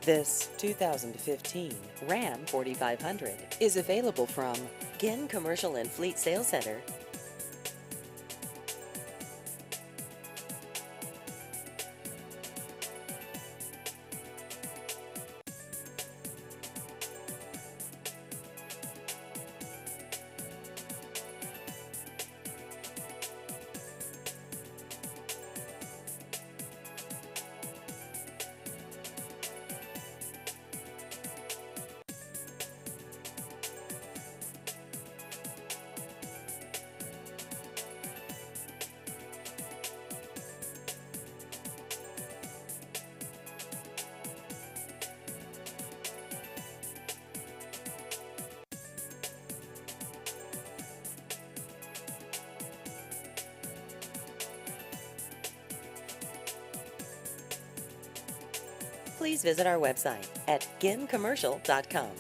This 2015 Ram 4500 is available from Ginn Commercial and Fleet Sales Center. Please visit our website at ginncommercial.com.